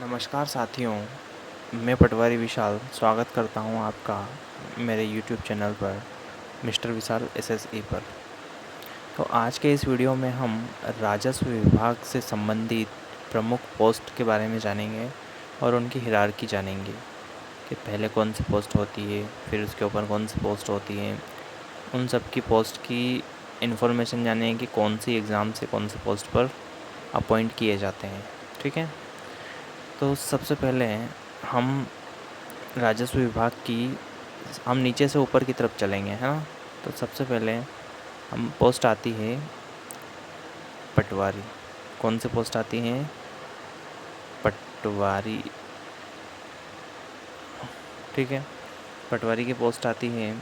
नमस्कार साथियों, मैं पटवारी विशाल स्वागत करता हूं आपका मेरे YouTube चैनल पर मिस्टर विशाल SSE पर। तो आज के इस वीडियो में हम राजस्व विभाग से संबंधित प्रमुख पोस्ट के बारे में जानेंगे और उनकी हिरार्की जानेंगे कि पहले कौन सी पोस्ट होती है, फिर उसके ऊपर कौन सी पोस्ट होती है। उन सब की पोस्ट की इन्फॉर्मेशन जानेंगे कि कौन सी एग्ज़ाम से कौन सी पोस्ट पर अपॉइंट किए जाते हैं। ठीक है, तो सबसे पहले हम राजस्व विभाग की हम नीचे से ऊपर की तरफ चलेंगे, है ना। तो सबसे पहले हम पोस्ट आती है पटवारी। कौन सी पोस्ट आती है? पटवारी। ठीक है, पटवारी की पोस्ट आती है।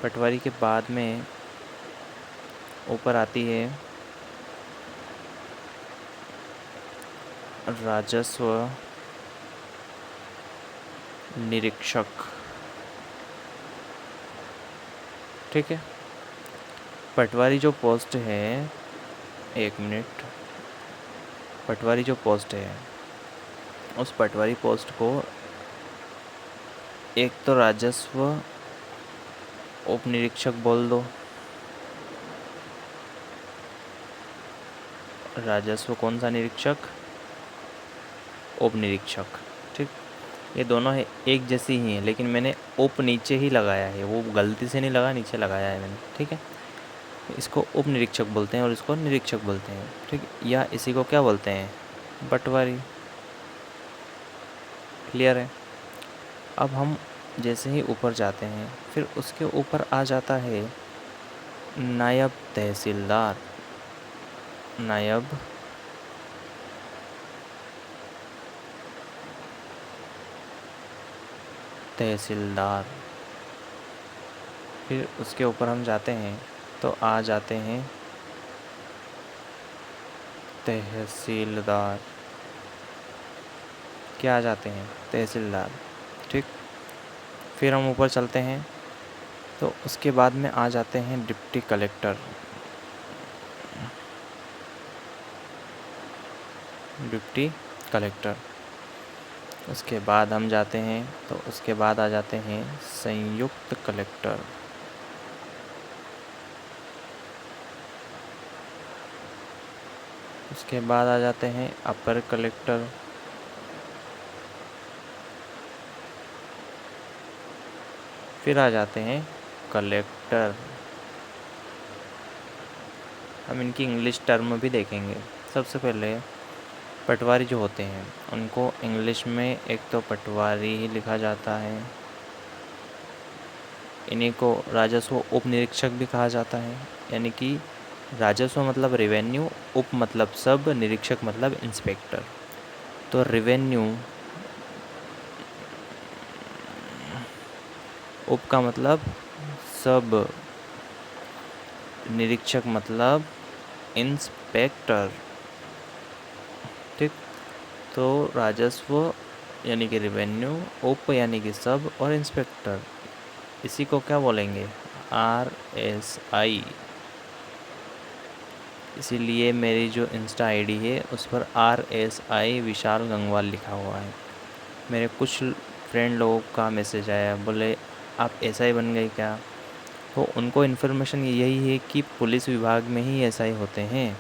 पटवारी के बाद में ऊपर आती है राजस्व निरीक्षक। ठीक है, पटवारी जो पोस्ट है, एक मिनट, पटवारी जो पोस्ट है उस पटवारी पोस्ट को एक तो राजस्व उप निरीक्षक बोल दो। राजस्व कौन सा निरीक्षक? उप निरीक्षक। ठीक, ये दोनों है एक जैसी ही हैं, लेकिन मैंने उप नीचे ही लगाया है, वो गलती से नहीं लगा, नीचे लगाया है मैंने। ठीक है, इसको उप निरीक्षक बोलते हैं और इसको निरीक्षक बोलते हैं। ठीक, या इसी को क्या बोलते हैं? पटवारी। क्लियर है। अब हम जैसे ही ऊपर जाते हैं, फिर उसके ऊपर आ जाता है नायब तहसीलदार। नायब तहसीलदार। फिर उसके ऊपर हम जाते हैं तो आ जाते हैं तहसीलदार। क्या आ जाते हैं? तहसीलदार। ठीक, फिर हम ऊपर चलते हैं तो उसके बाद में आ जाते हैं डिप्टी कलेक्टर। Deputy collector. उसके बाद हम जाते हैं तो उसके बाद आ जाते हैं संयुक्त कलेक्टर। उसके बाद आ जाते हैं अपर कलेक्टर। फिर आ जाते हैं कलेक्टर। हम इनकी इंग्लिश टर्म भी देखेंगे। सबसे पहले पटवारी जो होते हैं उनको इंग्लिश में एक तो पटवारी ही लिखा जाता है। इन्हीं को राजस्व उप निरीक्षक भी कहा जाता है, यानी कि राजस्व मतलब रेवेन्यू, उप मतलब सब, निरीक्षक मतलब इंस्पेक्टर। तो रेवेन्यू, उप का मतलब सब, निरीक्षक मतलब इंस्पेक्टर। ठीक, तो राजस्व यानी कि रेवेन्यू, उप यानी कि सब और इंस्पेक्टर, इसी को क्या बोलेंगे? RSI। इसीलिए मेरी जो इंस्टा आईडी है उस पर RSI विशाल गंगवाल लिखा हुआ है। मेरे कुछ फ्रेंड लोगों का मैसेज आया, बोले आप SI बन गए क्या? तो उनको इन्फॉर्मेशन यही है कि पुलिस विभाग में ही SI होते हैं,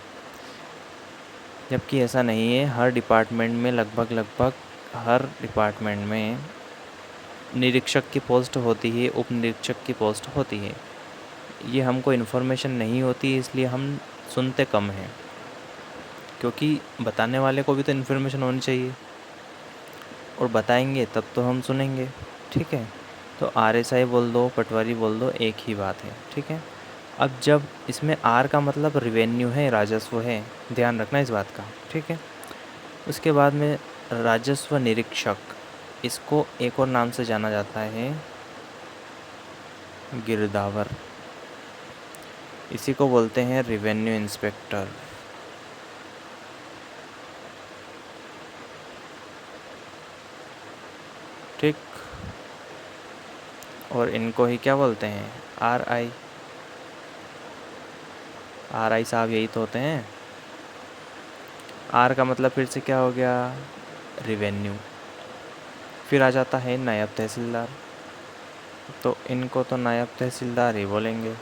जबकि ऐसा नहीं है। हर डिपार्टमेंट में लगभग हर डिपार्टमेंट में निरीक्षक की पोस्ट होती है, उप निरीक्षक की पोस्ट होती है। ये हमको इन्फॉर्मेशन नहीं होती, इसलिए हम सुनते कम हैं, क्योंकि बताने वाले को भी तो इन्फॉर्मेशन होनी चाहिए, और बताएंगे तब तो हम सुनेंगे। ठीक है, तो RSI बोल दो, पटवारी बोल दो, एक ही बात है। ठीक है, अब जब इसमें R का मतलब रिवेन्यू है, राजस्व है, ध्यान रखना इस बात का। ठीक है, उसके बाद में राजस्व निरीक्षक, इसको एक और नाम से जाना जाता है गिरदावर। इसी को बोलते हैं रेवेन्यू इंस्पेक्टर। ठीक, और इनको ही क्या बोलते हैं? RI। RI साहब यही तो होते हैं। R का मतलब फिर से क्या हो गया? रेवेन्यू। फिर आ जाता है नायब तहसीलदार, तो इनको तो नायब तहसीलदार ही बोलेंगे।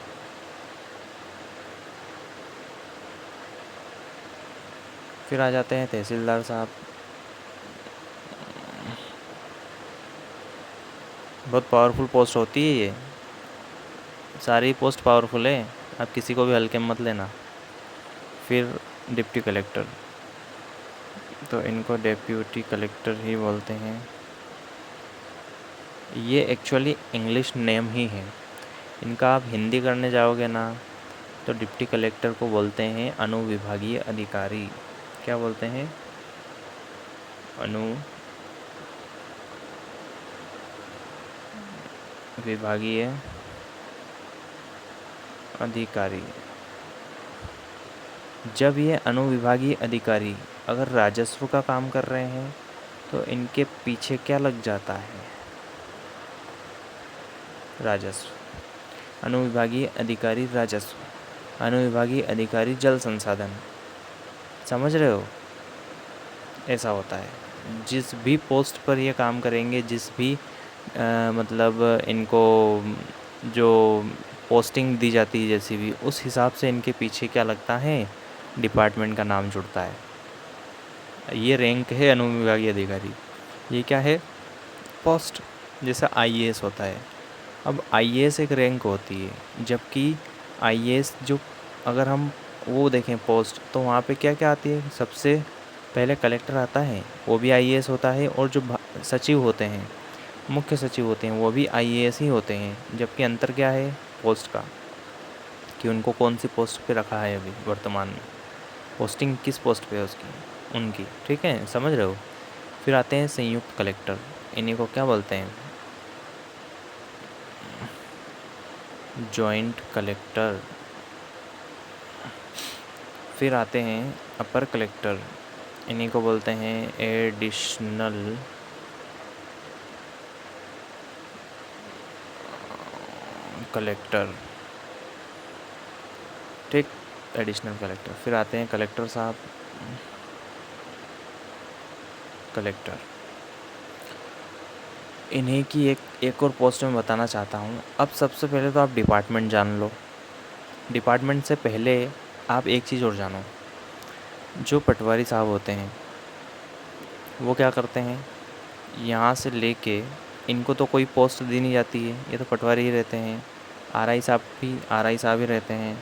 फिर आ जाते हैं तहसीलदार साहब। बहुत पावरफुल पोस्ट होती है ये, सारी पोस्ट पावरफुल है, आप किसी को भी हल्के में मत लेना। फिर डिप्टी कलेक्टर, तो इनको डेप्यूटी कलेक्टर ही बोलते हैं। ये एक्चुअली इंग्लिश नेम ही है इनका। आप हिंदी करने जाओगे ना तो डिप्टी कलेक्टर को बोलते हैं अनुविभागीय अधिकारी। क्या बोलते हैं? अनुविभागीय अधिकारी। जब ये अनुविभागीय अधिकारी अगर राजस्व का काम कर रहे हैं तो इनके पीछे क्या लग जाता है? राजस्व। अनुविभागीय अधिकारी राजस्व, अनुविभागीय अधिकारी जल संसाधन। समझ रहे हो? ऐसा होता है। जिस भी पोस्ट पर ये काम करेंगे, जिस भी मतलब इनको जो पोस्टिंग दी जाती है जैसी भी, उस हिसाब से इनके पीछे क्या लगता है? डिपार्टमेंट का नाम जुड़ता है। ये रैंक है अनुविभागीय अधिकारी। ये क्या है? पोस्ट। जैसा आईएएस होता है। अब आईएएस एक रैंक होती है, जबकि आईएएस जो अगर हम वो देखें पोस्ट, तो वहाँ पे क्या क्या आती है? सबसे पहले कलेक्टर आता है, वो भी आईएएस होता है। और जो सचिव होते हैं, मुख्य सचिव होते हैं, वो भी आईएएस ही होते हैं। जबकि अंतर क्या है पोस्ट का, कि उनको कौन सी पोस्ट पे रखा है अभी वर्तमान में, पोस्टिंग किस पोस्ट पे है उसकी, उनकी। ठीक है, समझ रहे हो? फिर आते हैं संयुक्त कलेक्टर। इन्हीं को क्या बोलते हैं? Joint collector. फिर आते हैं अपर कलेक्टर। इन्हीं को बोलते हैं एडिशनल कलेक्टर। ठीक, एडिशनल कलेक्टर। फिर आते हैं कलेक्टर साहब। कलेक्टर, इन्हीं की एक और पोस्ट में बताना चाहता हूँ। अब सबसे पहले तो आप डिपार्टमेंट जान लो। डिपार्टमेंट से पहले आप एक चीज़ और जानो। जो पटवारी साहब होते हैं वो क्या करते हैं? यहाँ से लेके इनको तो कोई पोस्ट दी नहीं जाती है, ये तो पटवारी ही रहते हैं। आरआई साहब ही रहते हैं।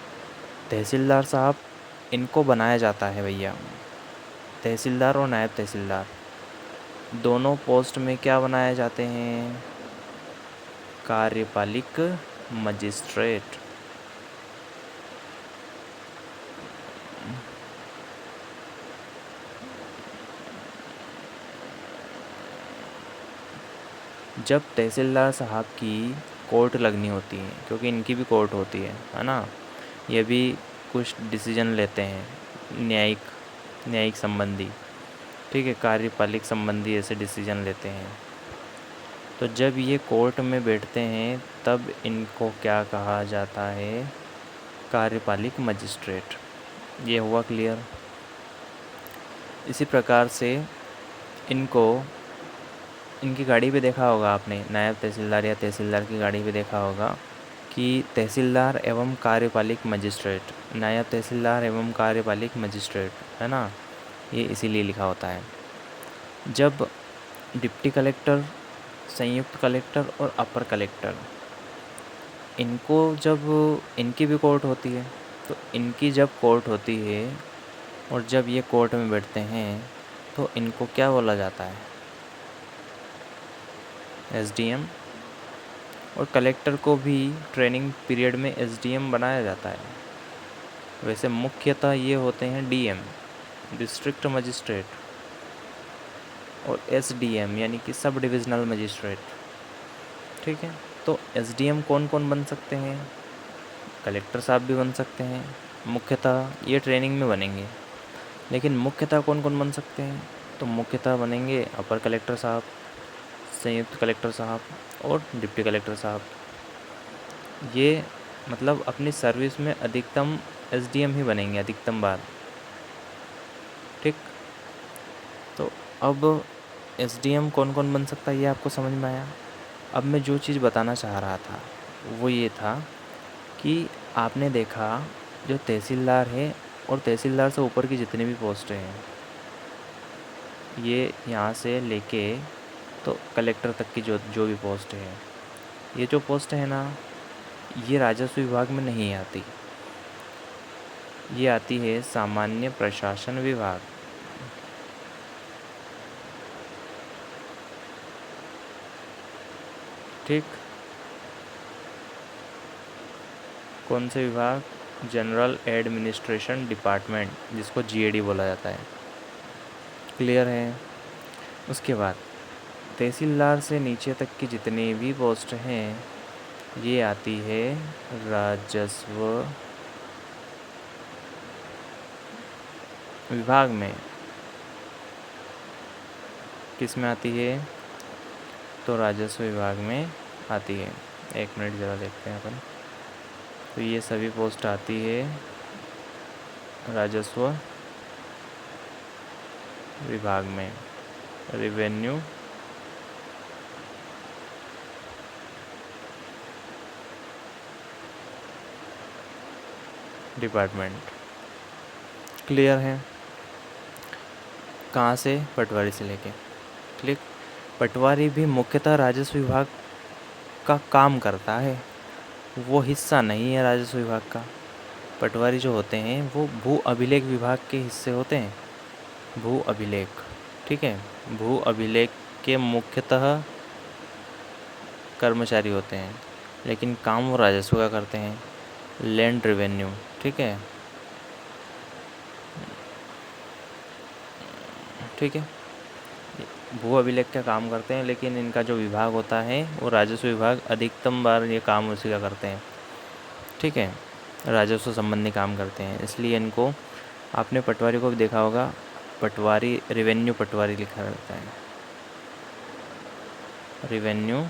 तहसीलदार साहब, इनको बनाया जाता है भैया। तहसीलदार और नायब तहसीलदार दोनों पोस्ट में क्या बनाए जाते हैं? कार्यपालिक मजिस्ट्रेट। जब तहसीलदार साहब की कोर्ट लगनी होती है, क्योंकि इनकी भी कोर्ट होती है ना, ये भी कुछ डिसीजन लेते हैं न्यायिक संबंधी। ठीक है, कार्यपालिक संबंधी ऐसे डिसीजन लेते हैं। तो जब ये कोर्ट में बैठते हैं तब इनको क्या कहा जाता है? कार्यपालिक मजिस्ट्रेट। ये हुआ क्लियर? इसी प्रकार से इनको, इनकी गाड़ी पे देखा होगा आपने, नायब तहसीलदार या तहसीलदार की गाड़ी पे देखा होगा कि तहसीलदार एवं कार्यपालिक मजिस्ट्रेट, नायब तहसीलदार एवं कार्यपालिक मजिस्ट्रेट, है ना? ये इसीलिए लिखा होता है। जब डिप्टी कलेक्टर, संयुक्त कलेक्टर और अपर कलेक्टर, इनको जब इनकी भी कोर्ट होती है, तो इनकी जब कोर्ट होती है और जब ये कोर्ट में बैठते हैं तो इनको क्या बोला जाता है? एसडीएम। और कलेक्टर को भी ट्रेनिंग पीरियड में एसडीएम बनाया जाता है। वैसे मुख्यतः ये होते हैं डीएम, डिस्ट्रिक्ट मजिस्ट्रेट, और एसडीएम यानी कि सब डिविज़नल मजिस्ट्रेट। ठीक है, तो एसडीएम कौन कौन बन सकते हैं? कलेक्टर साहब भी बन सकते हैं। मुख्यतः ये ट्रेनिंग में बनेंगे, लेकिन मुख्यतः कौन कौन बन सकते हैं? तो मुख्यतः बनेंगे अपर कलेक्टर साहब, संयुक्त कलेक्टर साहब और डिप्टी कलेक्टर साहब। ये मतलब अपनी सर्विस में अधिकतम एसडीएम ही बनेंगे अधिकतम बार। ठीक, तो अब एसडीएम कौन कौन बन सकता है ये आपको समझ में आया। अब मैं जो चीज़ बताना चाह रहा था वो ये था कि आपने देखा जो तहसीलदार है और तहसीलदार से ऊपर की जितनी भी पोस्टें हैं, ये यहाँ से लेके तो कलेक्टर तक की जो जो भी पोस्ट है, ये जो पोस्ट है ना, ये राजस्व विभाग में नहीं आती, ये आती है सामान्य प्रशासन विभाग। ठीक, कौन से विभाग? जनरल एडमिनिस्ट्रेशन डिपार्टमेंट, जिसको जीएडी बोला जाता है। क्लियर है। उसके बाद तहसीलदार से नीचे तक की जितनी भी पोस्ट हैं, ये आती है राजस्व विभाग में। किस में आती है? तो राजस्व विभाग में आती है। एक मिनट ज़रा देखते हैं अपन। तो ये सभी पोस्ट आती है राजस्व विभाग में। Revenue department. क्लियर है। कहाँ से? पटवारी से लेके। क्लिक। पटवारी भी मुख्यतः राजस्व विभाग का काम करता है, वो हिस्सा नहीं है राजस्व विभाग का। पटवारी जो होते हैं वो भू अभिलेख विभाग के हिस्से होते हैं। भू अभिलेख, ठीक है, भू अभिलेख के मुख्यतः कर्मचारी होते हैं, लेकिन काम वो राजस्व का करते हैं। लैंड रेवेन्यू, ठीक है, ठीक है, भू अभिलेख का काम करते हैं, लेकिन इनका जो विभाग होता है वो राजस्व विभाग अधिकतम बार ये काम उसी का करते हैं। ठीक है, राजस्व संबंधी काम करते हैं, इसलिए इनको आपने पटवारी को भी देखा होगा, पटवारी, रेवेन्यू पटवारी लिखा रहता है, रेवेन्यू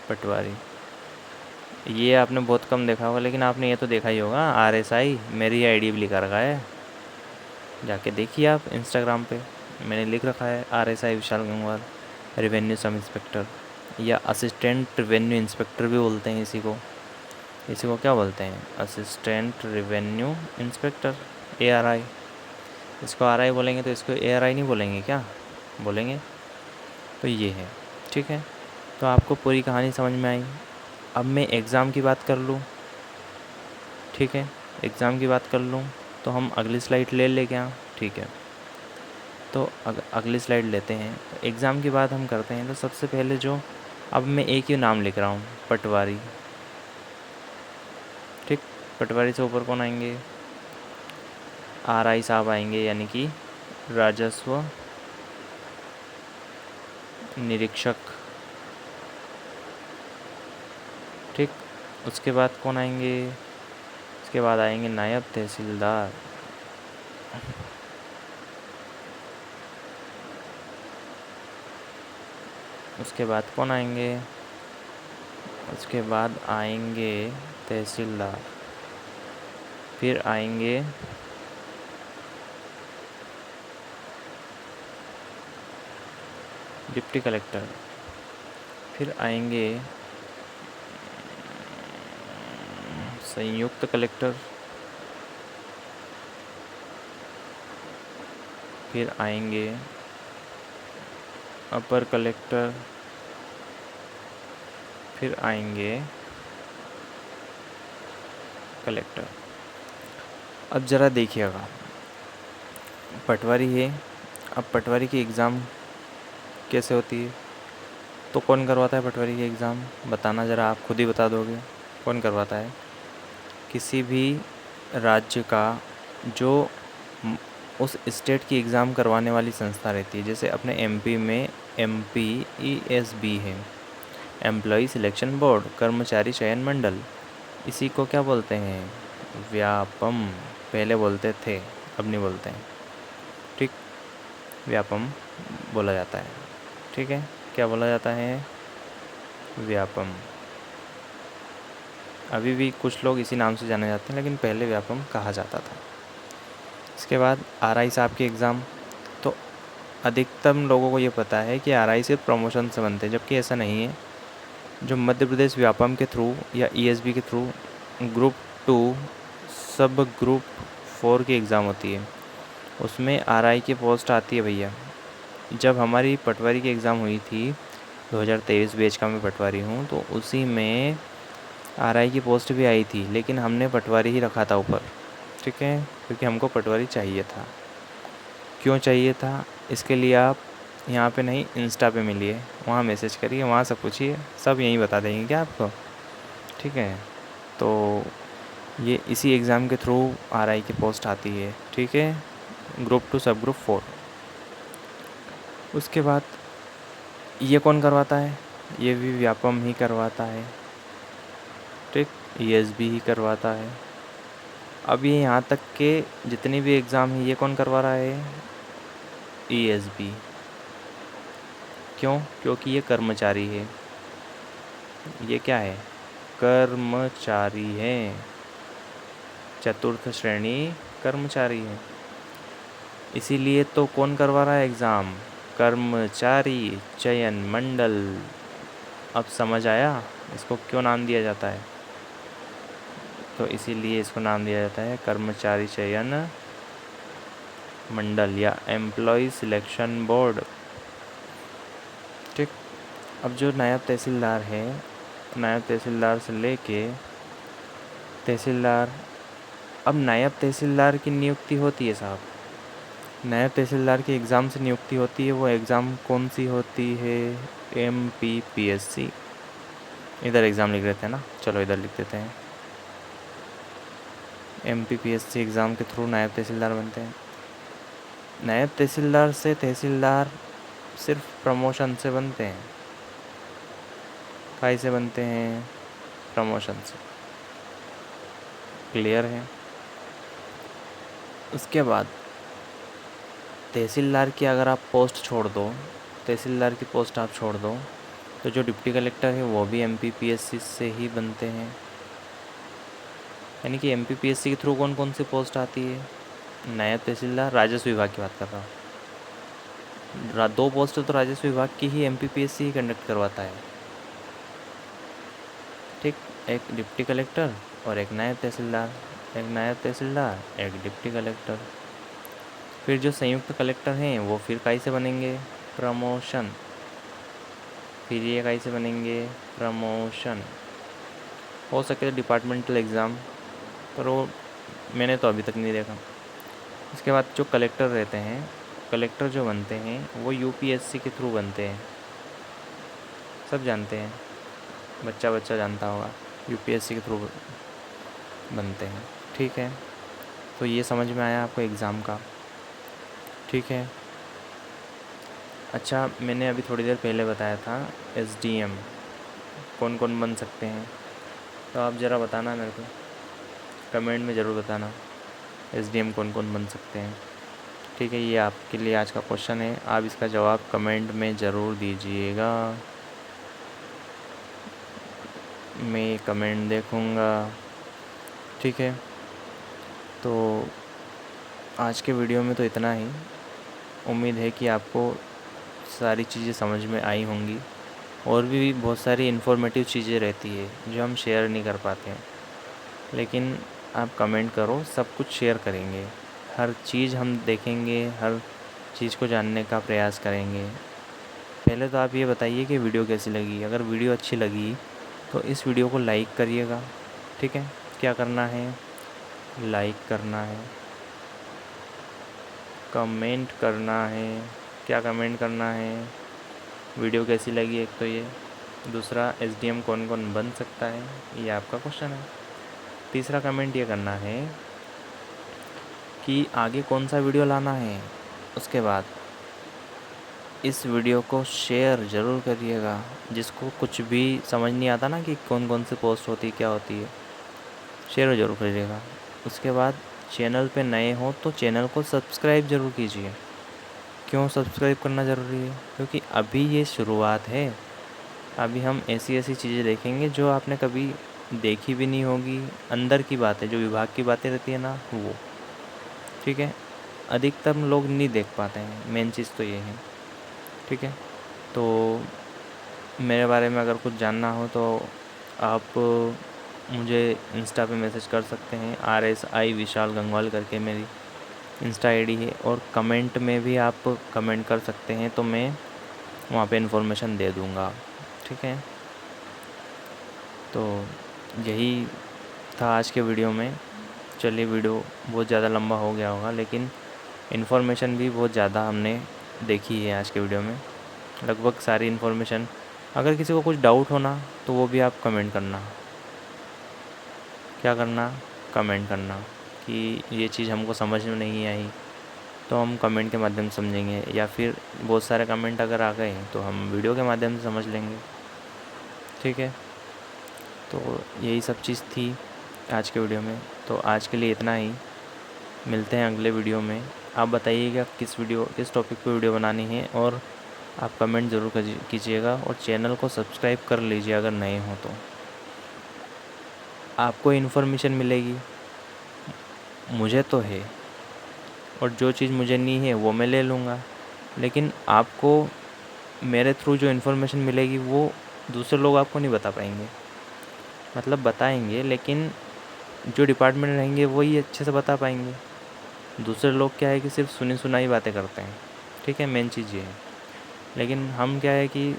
पटवारी। ये आपने बहुत कम देखा होगा, लेकिन आपने ये तो देखा ही होगा, आरएसआई, मेरी आईडी भी लिखा रखा है, जाके देखिए आप इंस्टाग्राम पे, मैंने लिख रखा है आरएसआई विशाल गंगवार, रेवेन्यू सब इंस्पेक्टर, या असिस्टेंट रेवेन्यू इंस्पेक्टर भी बोलते हैं इसी को। इसी को क्या बोलते हैं? Assistant revenue inspector, ARY. इसको आरआई बोलेंगे तो इसको एआरआई नहीं बोलेंगे क्या? बोलेंगे। तो ये है, ठीक है। तो आपको पूरी कहानी समझ में आई। अब मैं एग्ज़ाम की बात कर लूँ, ठीक है, एग्ज़ाम की बात कर लूँ तो हम अगली स्लाइड ले लें क्या? ठीक है, तो अगली स्लाइड लेते हैं। तो एग्ज़ाम की बात हम करते हैं, तो सबसे पहले जो, अब मैं एक ही नाम लिख रहा हूँ, पटवारी। ठीक, पटवारी से ऊपर कौन आएंगे? आरआई साहब आएंगे, यानी कि राजस्व निरीक्षक। ठीक, उसके बाद कौन आएंगे? उसके बाद आएंगे नायब तहसीलदार। उसके बाद कौन आएंगे? उसके बाद आएंगे तहसीलदार, फिर आएंगे डिप्टी कलेक्टर, फिर आएंगे संयुक्त कलेक्टर, फिर आएंगे अपर कलेक्टर, फिर आएंगे कलेक्टर। अब ज़रा देखिएगा, पटवारी है, अब पटवारी की एग्ज़ाम कैसे होती है? तो कौन करवाता है पटवारी की एग्ज़ाम? बताना ज़रा, आप खुद ही बता दोगे कौन करवाता है। किसी भी राज्य का जो उस स्टेट की एग्ज़ाम करवाने वाली संस्था रहती है, जैसे अपने एमपी में MPESB है, एम्प्लॉय सिलेक्शन बोर्ड, कर्मचारी चयन मंडल, इसी को क्या बोलते हैं? व्यापम। पहले बोलते थे, अब नहीं बोलते हैं। ठीक, व्यापम बोला जाता है। ठीक है, क्या बोला जाता है? व्यापम। अभी भी कुछ लोग इसी नाम से जाने जाते हैं, लेकिन पहले व्यापम कहा जाता था। इसके बाद आरआई साहब की एग्ज़ाम, तो अधिकतम लोगों को ये पता है कि आरआई सिर्फ प्रमोशन से बनते हैं, जबकि ऐसा नहीं है। जो मध्य प्रदेश व्यापम के थ्रू या ईएसबी के थ्रू ग्रुप 2 सब ग्रुप 4 की एग्ज़ाम होती है, उसमें आरआई की पोस्ट आती है भैया। जब हमारी पटवारी की एग्ज़ाम हुई थी 2023 बैच का मैं पटवारी हूँ, तो उसी में आरआई की पोस्ट भी आई थी, लेकिन हमने पटवारी ही रखा था ऊपर, ठीक है, क्योंकि हमको पटवारी चाहिए था। क्यों चाहिए था, इसके लिए आप यहाँ पे नहीं इंस्टा पे मिलिए, वहाँ मैसेज करिए, वहाँ से पूछिए, सब यहीं बता देंगे क्या आपको, ठीक है। तो ये इसी एग्ज़ाम के थ्रू आरआई की पोस्ट आती है, ठीक है, ग्रुप 2 सब ग्रुप 4। उसके बाद ये कौन करवाता है, ये भी व्यापम ही करवाता है, ठीक, ईएसबी ही करवाता है। अब ये यहाँ तक के जितनी भी एग्ज़ाम है ये कौन करवा रहा है, ईएसबी। क्यों, क्योंकि ये कर्मचारी है, ये क्या है, कर्मचारी है, चतुर्थ श्रेणी कर्मचारी है। इसीलिए तो कौन करवा रहा है एग्ज़ाम, कर्मचारी चयन मंडल। अब समझ आया इसको क्यों नाम दिया जाता है, तो इसीलिए इसको नाम दिया जाता है कर्मचारी चयन मंडल या एम्प्लॉय सिलेक्शन बोर्ड, ठीक। अब जो नायब तहसीलदार है, नायब तहसीलदार से लेके तहसीलदार, अब नायब तहसीलदार की नियुक्ति होती है साहब, नायब तहसीलदार की एग्ज़ाम से नियुक्ति होती है। वो एग्ज़ाम कौन सी होती है, MPPSC। इधर एग्ज़ाम लिख देते हैं ना, चलो इधर लिख देते हैं, MPPSC एग्ज़ाम के थ्रू नायब तहसीलदार बनते हैं। नायब तहसीलदार से तहसीलदार सिर्फ प्रमोशन से बनते हैं। काहे से बनते हैं, प्रमोशन से, क्लियर है। उसके बाद तहसीलदार की अगर आप पोस्ट छोड़ दो, तहसीलदार की पोस्ट आप छोड़ दो, तो जो डिप्टी कलेक्टर है वो भी MPPSC से ही बनते हैं। यानी कि MPPSC के थ्रू कौन कौन सी पोस्ट आती है, नायब तहसीलदार, राजस्व विभाग की बात कर रहा हूँ, 2 पोस्ट तो राजस्व विभाग की ही MPPSC ही कंडक्ट करवाता है, ठीक। एक डिप्टी कलेक्टर और एक नायब तहसीलदार, एक नायब तहसीलदार एक डिप्टी कलेक्टर। फिर जो संयुक्त कलेक्टर हैं वो फिर काहे से बनेंगे, प्रमोशन। फिर ये काहे से बनेंगे, प्रमोशन। हो सके तो डिपार्टमेंटल एग्ज़ाम, पर वो मैंने तो अभी तक नहीं देखा। इसके बाद जो कलेक्टर रहते हैं, कलेक्टर जो बनते हैं वो UPSC के थ्रू बनते हैं, सब जानते हैं, बच्चा बच्चा जानता होगा, UPSC के थ्रू बनते हैं, ठीक है। तो ये समझ में आया आपको एग्ज़ाम का, ठीक है। अच्छा, मैंने अभी थोड़ी देर पहले बताया था SDM कौन कौन बन सकते हैं, तो आप ज़रा बताना मेरे को, कमेंट में ज़रूर बताना SDM कौन कौन बन सकते हैं, ठीक है। ये आपके लिए आज का क्वेश्चन है, आप इसका जवाब कमेंट में ज़रूर दीजिएगा, मैं कमेंट देखूँगा, ठीक है। तो आज के वीडियो में तो इतना ही, उम्मीद है कि आपको सारी चीज़ें समझ में आई होंगी। और भी बहुत सारी इन्फॉर्मेटिव चीज़ें रहती है जो हम शेयर नहीं कर पाते हैं, लेकिन आप कमेंट करो, सब कुछ शेयर करेंगे, हर चीज़ हम देखेंगे, हर चीज़ को जानने का प्रयास करेंगे। पहले तो आप ये बताइए कि वीडियो कैसी लगी। अगर वीडियो अच्छी लगी तो इस वीडियो को लाइक करिएगा, ठीक है। क्या करना है, लाइक करना है, कमेंट करना है। क्या कमेंट करना है, वीडियो कैसी लगी एक तो ये, दूसरा SDM कौन कौन बन सकता है, ये आपका क्वेश्चन है। तीसरा कमेंट ये करना है कि आगे कौन सा वीडियो लाना है। उसके बाद इस वीडियो को शेयर ज़रूर करिएगा, जिसको कुछ भी समझ नहीं आता ना कि कौन कौन सी पोस्ट होती है, क्या होती है, शेयर ज़रूर करिएगा। उसके बाद चैनल पे नए हो तो चैनल को सब्सक्राइब ज़रूर कीजिए। क्यों सब्सक्राइब करना ज़रूरी है, क्योंकि अभी ये शुरुआत है, अभी हम ऐसी ऐसी चीज़ें देखेंगे जो आपने कभी देखी भी नहीं होगी, अंदर की बातें, जो विभाग की बातें रहती है ना वो, ठीक है। अधिकतर लोग नहीं देख पाते हैं, मेन चीज़ तो ये है। ठीक है, तो मेरे बारे में अगर कुछ जानना हो तो आप मुझे इंस्टा पे मैसेज कर सकते हैं। RSI विशाल गंगवाल करके मेरी इंस्टा आईडी है, और कमेंट में भी आप कमेंट कर सकते हैं, तो मैं वहाँ पे इन्फॉर्मेशन दे दूँगा। ठीक है, तो यही था आज के वीडियो में। चलिए, वीडियो बहुत ज़्यादा लंबा हो गया होगा, लेकिन इन्फॉर्मेशन भी बहुत ज़्यादा हमने देखी है आज के वीडियो में, लगभग सारी इन्फॉर्मेशन। अगर किसी को कुछ डाउट हो ना, तो वो भी आप कमेंट करना। क्या करना? कमेंट करना कि ये चीज़ हमको समझ में नहीं आई, तो हम कमेंट के माध्यम से समझेंगे, या फिर बहुत सारे कमेंट अगर आ गए तो हम वीडियो के माध्यम से समझ लेंगे। ठीक है, तो यही सब चीज़ थी आज के वीडियो में। तो आज के लिए इतना ही, मिलते हैं अगले वीडियो में। आप बताइएगा किस टॉपिक पे वीडियो बनानी है, और आप कमेंट ज़रूर कीजिएगा, और चैनल को सब्सक्राइब कर लीजिए अगर नए हो तो। आपको इन्फॉर्मेशन मिलेगी, मुझे तो है, और जो चीज़ मुझे नहीं है वो मैं ले लूँगा, लेकिन आपको मेरे थ्रू जो इन्फॉर्मेशन मिलेगी वो दूसरे लोग आपको नहीं बता पाएंगे। मतलब बताएंगे, लेकिन जो डिपार्टमेंट रहेंगे वही अच्छे से बता पाएंगे। दूसरे लोग क्या है कि सिर्फ सुनी सुनाई बातें करते हैं। ठीक है, मेन चीज़ ये है। लेकिन हम क्या है कि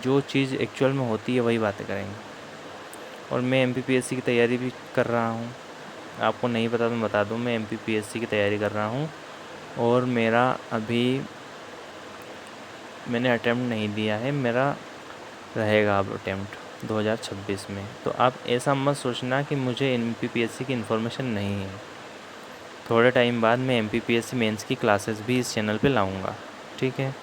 जो चीज़ एक्चुअल में होती है वही बातें करेंगे। और मैं MPPSC की तैयारी भी कर रहा हूँ। आपको नहीं पता तो मैं बता दूँ, मैं MPPSC की तैयारी कर रहा हूँ, और मेरा अभी मैंने अटेम्प्ट नहीं दिया है, मेरा रहेगा अब अटेम्प्ट 2026 में। तो आप ऐसा मत सोचना कि मुझे MPPSC की इन्फॉर्मेशन नहीं है। थोड़े टाइम बाद मैं MPPSC मेंस की क्लासेस भी इस चैनल पे लाऊंगा। ठीक है,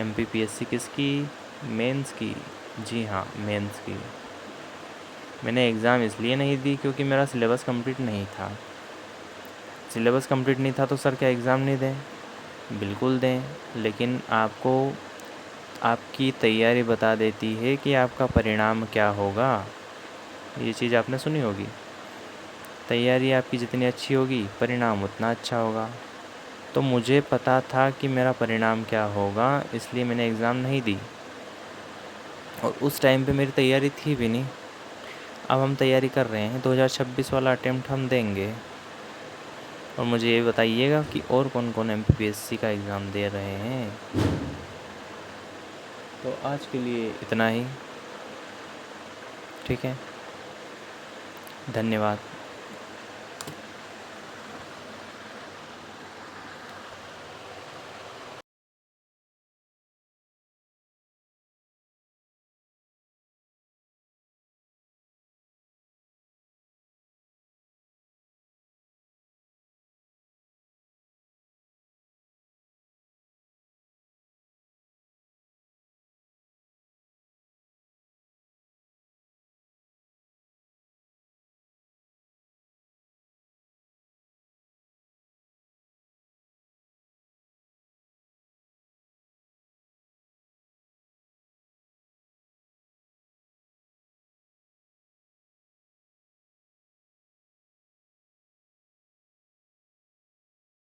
MPPSC किसकी? मेंस की। जी हाँ, मेंस की। मैंने एग्ज़ाम इसलिए नहीं दी क्योंकि मेरा सिलेबस कंप्लीट नहीं था। सिलेबस कंप्लीट नहीं था तो सर क्या एग्ज़ाम नहीं दें? बिल्कुल दें, लेकिन आपको आपकी तैयारी बता देती है कि आपका परिणाम क्या होगा। ये चीज़ आपने सुनी होगी, तैयारी आपकी जितनी अच्छी होगी परिणाम उतना अच्छा होगा। तो मुझे पता था कि मेरा परिणाम क्या होगा, इसलिए मैंने एग्ज़ाम नहीं दी, और उस टाइम पे मेरी तैयारी थी भी नहीं। अब हम तैयारी कर रहे हैं, 2026 वाला अटेम्प्ट हम देंगे। और मुझे ये बताइएगा कि और कौन कौन MPPSC का एग्ज़ाम दे रहे हैं। तो आज के लिए इतना ही। ठीक है, धन्यवाद।